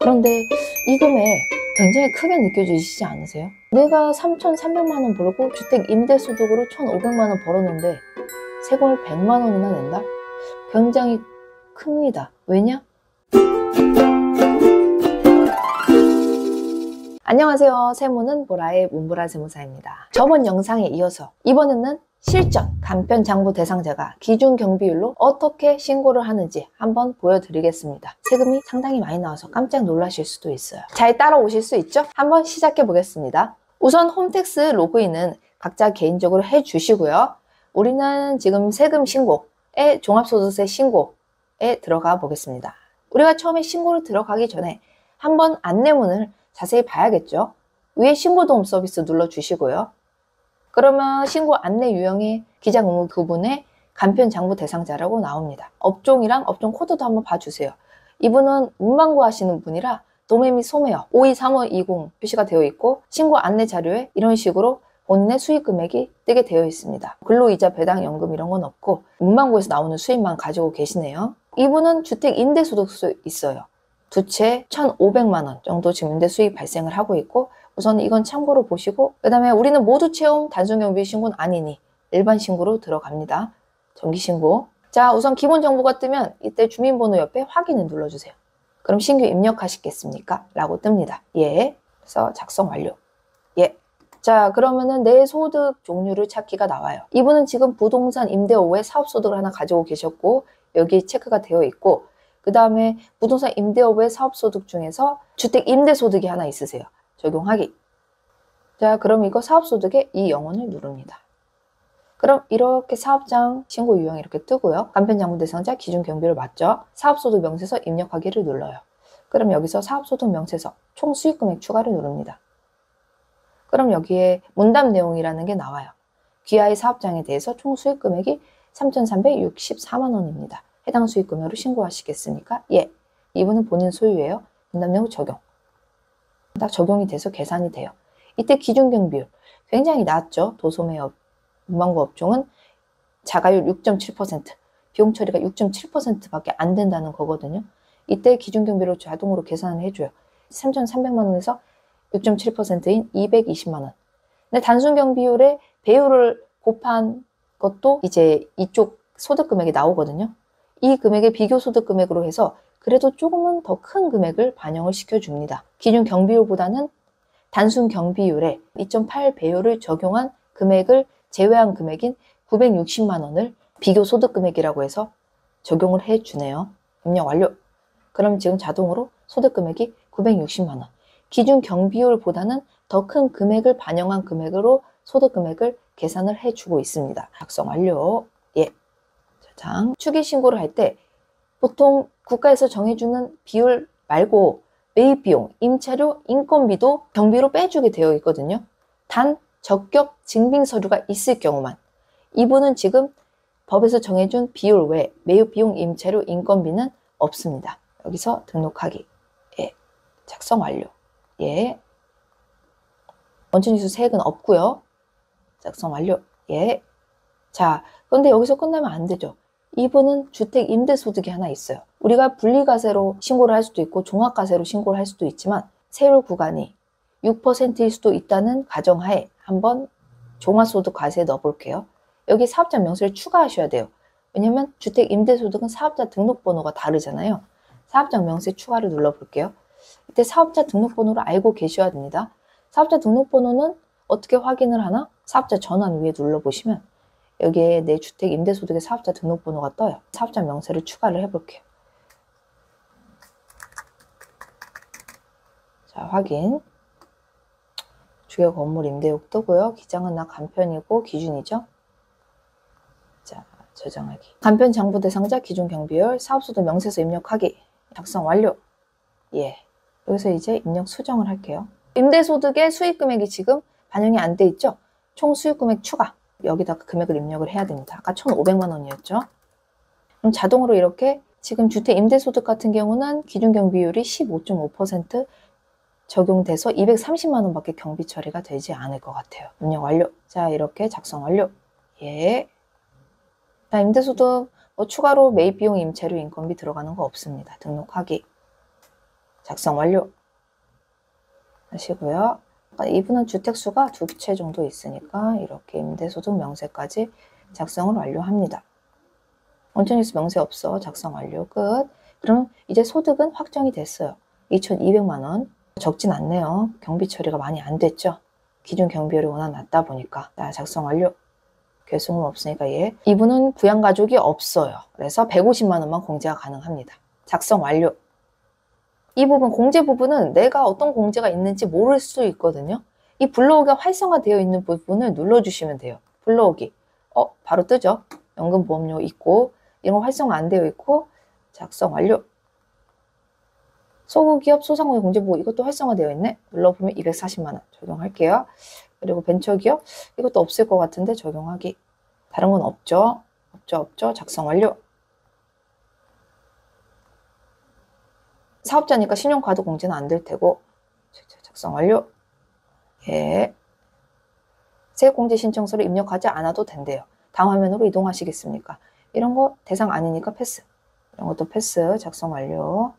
그런데 이 금액 굉장히 크게 느껴지시지 않으세요? 내가 3,300만 원 벌고 주택 임대소득으로 1,500만 원 벌었는데 세금을 100만 원이나 낸다? 굉장히 큽니다. 왜냐? 안녕하세요. 세무는 보라의 문보라 세무사입니다. 저번 영상에 이어서 이번에는 실전 간편장부 대상자가 기준 경비율로 어떻게 신고를 하는지 한번 보여드리겠습니다. 세금이 상당히 많이 나와서 깜짝 놀라실 수도 있어요. 잘 따라오실 수 있죠? 한번 시작해 보겠습니다. 우선 홈택스 로그인은 각자 개인적으로 해주시고요. 우리는 지금 세금 신고에 종합소득세 신고에 들어가 보겠습니다. 우리가 처음에 신고를 들어가기 전에 한번 안내문을 자세히 봐야겠죠. 위에 신고도움 서비스 눌러주시고요. 그러면 신고 안내 유형의 기장 의무 부분에 간편장부 대상자라고 나옵니다. 업종이랑 업종 코드도 한번 봐주세요. 이분은 문방구 하시는 분이라 도매 및 소매업 523520 표시가 되어 있고 신고 안내 자료에 이런 식으로 본인의 수익 금액이 뜨게 되어 있습니다. 근로이자 배당연금 이런 건 없고 문방구에서 나오는 수입만 가지고 계시네요. 이분은 주택 임대소득세 있어요. 두 채 1,500만 원 정도 지금 임대 수익 발생을 하고 있고 우선 이건 참고로 보시고 그 다음에 우리는 모두 채용 단순경비 신고는 아니니 일반 신고로 들어갑니다. 정기신고. 자, 우선 기본 정보가 뜨면 이때 주민번호 옆에 확인을 눌러주세요. 그럼 신규 입력하시겠습니까? 라고 뜹니다. 예. 그래서 작성 완료. 예. 자, 그러면은 내 소득 종류를 찾기가 나와요. 이분은 지금 부동산 임대업 외 사업소득을 하나 가지고 계셨고 여기 체크가 되어 있고 그 다음에 부동산 임대업 외 사업소득 중에서 주택 임대소득이 하나 있으세요. 적용하기. 자, 그럼 이거 사업소득에 이 영혼을 누릅니다. 그럼 이렇게 사업장 신고 유형이 이렇게 뜨고요. 간편장부 대상자 기준 경비를 맞죠? 사업소득 명세서 입력하기를 눌러요. 그럼 여기서 사업소득 명세서 총 수익금액 추가를 누릅니다. 그럼 여기에 문답 내용이라는 게 나와요. 귀하의 사업장에 대해서 총 수익금액이 3,364만 원입니다. 해당 수익금액으로 신고하시겠습니까? 예. 이분은 본인 소유예요. 문답 내용 적용. 딱 적용이 돼서 계산이 돼요. 이때 기준경비율 굉장히 낮죠. 도소매업, 문방구 업종은 자가율 6.7%, 비용 처리가 6.7%밖에 안 된다는 거거든요. 이때 기준경비로 자동으로 계산을 해줘요. 3,300만 원에서 6.7%인 220만 원. 근데 단순경비율에 배율을 곱한 것도 이제 이쪽 소득금액이 나오거든요. 이 금액의 비교 소득금액으로 해서 그래도 조금은 더 큰 금액을 반영을 시켜줍니다. 기준 경비율보다는 단순 경비율에 2.8 배율을 적용한 금액을 제외한 금액인 960만 원을 비교 소득금액이라고 해서 적용을 해주네요. 입력 완료. 그럼 지금 자동으로 소득금액이 960만 원. 기준 경비율보다는 더 큰 금액을 반영한 금액으로 소득금액을 계산을 해주고 있습니다. 작성 완료. 예. 자, 추기신고를 할 때 보통 국가에서 정해주는 비율 말고 매입비용, 임차료, 인건비도 경비로 빼주게 되어 있거든요. 단 적격 증빙서류가 있을 경우만. 이분은 지금 법에서 정해준 비율 외 매입비용, 임차료, 인건비는 없습니다. 여기서 등록하기. 예. 작성 완료. 예. 원천징수 세액은 없고요. 작성 완료. 예. 자, 그런데 여기서 끝나면 안 되죠. 이분은 주택 임대소득이 하나 있어요. 우리가 분리과세로 신고를 할 수도 있고 종합과세로 신고를 할 수도 있지만 세율 구간이 6%일 수도 있다는 가정하에 한번 종합소득과세에 넣어볼게요. 여기 사업자 명세를 추가하셔야 돼요. 왜냐면 주택 임대소득은 사업자 등록번호가 다르잖아요. 사업자 명세 추가를 눌러볼게요. 이때 사업자 등록번호를 알고 계셔야 됩니다. 사업자 등록번호는 어떻게 확인을 하나? 사업자 전환 위에 눌러보시면 여기에 내 주택 임대소득의 사업자 등록번호가 떠요. 사업자 명세를 추가를 해볼게요. 자, 확인. 주요 건물 임대욕 뜨고요. 기장은 나 간편이고 기준이죠. 자, 저장하기. 간편 장부 대상자 기준 경비율 사업소득 명세서 입력하기. 작성 완료. 예. 여기서 이제 입력 수정을 할게요. 임대소득의 수익금액이 지금 반영이 안 돼 있죠? 총 수익금액 추가. 여기다가 금액을 입력을 해야 됩니다. 아까 1,500만 원이었죠. 그럼 자동으로 이렇게 지금 주택 임대소득 같은 경우는 기준경비율이 15.5% 적용돼서 230만 원밖에 경비 처리가 되지 않을 것 같아요. 입력 완료. 자, 이렇게 작성 완료. 예. 자, 임대소득 추가로 매입비용, 임차료, 인건비 들어가는 거 없습니다. 등록하기. 작성 완료 하시고요. 이분은 주택수가 2채 정도 있으니까 이렇게 임대소득 명세까지 작성을 완료합니다. 원천일수 명세 없어. 작성 완료 끝. 그럼 이제 소득은 확정이 됐어요. 2,200만 원. 적진 않네요. 경비 처리가 많이 안 됐죠. 기준 경비율이 워낙 낮다 보니까. 자, 작성 완료. 결승은 없으니까 예. 이분은 부양가족이 없어요. 그래서 150만 원만 공제가 가능합니다. 작성 완료. 이 부분, 공제 부분은 내가 어떤 공제가 있는지 모를 수 있거든요. 이 불러오기가 활성화되어 있는 부분을 눌러주시면 돼요. 불러오기. 바로 뜨죠. 연금보험료 있고 이런 거 활성화 안 되어 있고 작성 완료. 소규기업 소상공인 공제보고 이것도 활성화되어 있네. 눌러보면 240만 원 적용할게요. 그리고 벤처기업 이것도 없을 것 같은데 적용하기. 다른 건 없죠. 없죠. 작성 완료. 사업자니까 신용카드 공제는 안 될 테고 작성 완료. 예. 세액공제 신청서를 입력하지 않아도 된대요. 다음 화면으로 이동하시겠습니까? 이런 거 대상 아니니까 패스. 이런 것도 패스. 작성 완료.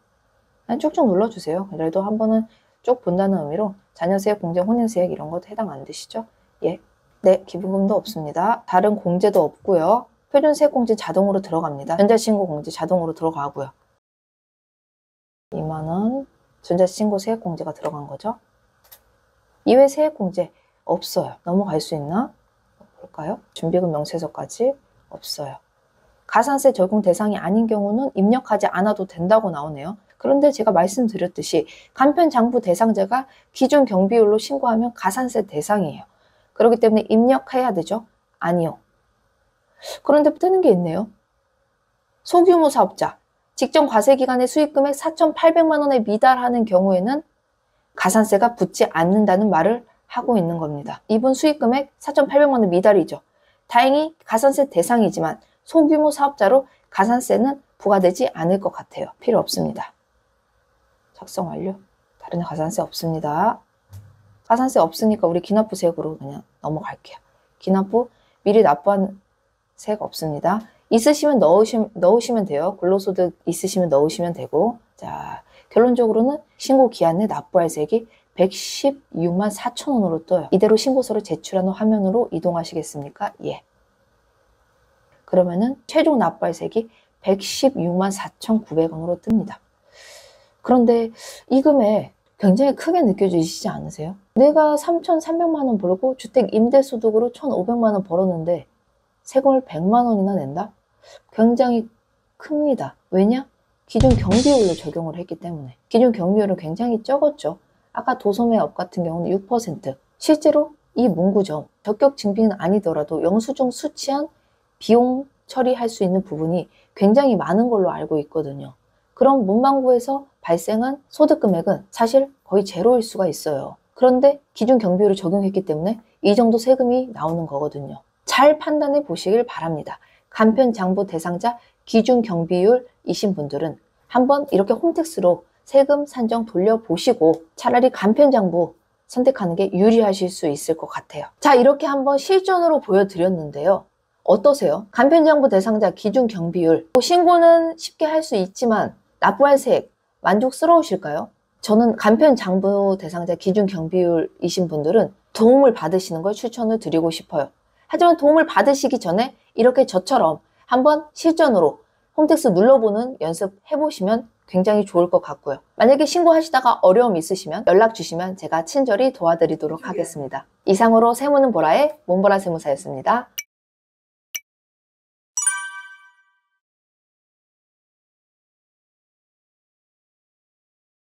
쭉쭉 눌러주세요. 그래도 한 번은 쭉 본다는 의미로 자녀세액, 공제, 혼인세액 이런 것도 해당 안 되시죠? 예. 네, 기부금도 없습니다. 다른 공제도 없고요. 표준세액공제 자동으로 들어갑니다. 전자신고 공제 자동으로 들어가고요. 2만 원 전자신고 세액공제가 들어간 거죠. 이외 세액공제 없어요. 넘어갈 수 있나? 볼까요? 준비금 명세서까지 없어요. 가산세 적용 대상이 아닌 경우는 입력하지 않아도 된다고 나오네요. 그런데 제가 말씀드렸듯이 간편장부 대상자가 기준 경비율로 신고하면 가산세 대상이에요. 그렇기 때문에 입력해야 되죠? 아니요. 그런데 뜨는 게 있네요. 소규모 사업자, 직전 과세기간의 수익금액 4,800만 원에 미달하는 경우에는 가산세가 붙지 않는다는 말을 하고 있는 겁니다. 이분 수익금액 4,800만 원 미달이죠. 다행히 가산세 대상이지만 소규모 사업자로 가산세는 부과되지 않을 것 같아요. 필요 없습니다. 작성 완료. 다른 가산세 없습니다. 가산세 없으니까 우리 기납부세액으로 그냥 넘어갈게요. 기납부 미리 납부한 세액 없습니다. 있으시면 넣으시면 돼요. 근로소득 있으시면 넣으시면 되고. 자, 결론적으로는 신고 기한 내 납부할 세액이 116만 4천 원으로 떠요. 이대로 신고서를 제출한 후 화면으로 이동하시겠습니까? 예. 그러면은 최종 납부할 세액이 116만 4,900원으로 뜹니다. 그런데 이 금액 굉장히 크게 느껴지시지 않으세요? 내가 3,300만 원 벌고 주택 임대소득으로 1,500만 원 벌었는데 세금을 100만 원이나 낸다? 굉장히 큽니다. 왜냐? 기존 경비율로 적용을 했기 때문에. 기존 경비율은 굉장히 적었죠. 아까 도소매업 같은 경우는 6%. 실제로 이 문구점, 적격 증빙은 아니더라도 영수증 수취한 비용 처리할 수 있는 부분이 굉장히 많은 걸로 알고 있거든요. 그럼 문방구에서 발생한 소득 금액은 사실 거의 제로일 수가 있어요. 그런데 기준 경비율을 적용했기 때문에 이 정도 세금이 나오는 거거든요. 잘 판단해 보시길 바랍니다. 간편장부 대상자 기준 경비율이신 분들은 한번 이렇게 홈택스로 세금 산정 돌려보시고 차라리 간편장부 선택하는 게 유리하실 수 있을 것 같아요. 자, 이렇게 한번 실전으로 보여드렸는데요. 어떠세요? 간편장부 대상자 기준 경비율 신고는 쉽게 할 수 있지만 납부할 세액 만족스러우실까요? 저는 간편장부 대상자 기준 경비율이신 분들은 도움을 받으시는 걸 추천을 드리고 싶어요. 하지만 도움을 받으시기 전에 이렇게 저처럼 한번 실전으로 홈택스 눌러보는 연습 해보시면 굉장히 좋을 것 같고요. 만약에 신고하시다가 어려움 있으시면 연락 주시면 제가 친절히 도와드리도록 하겠습니다. 이상으로 세무는 보라의 몬보라 세무사였습니다.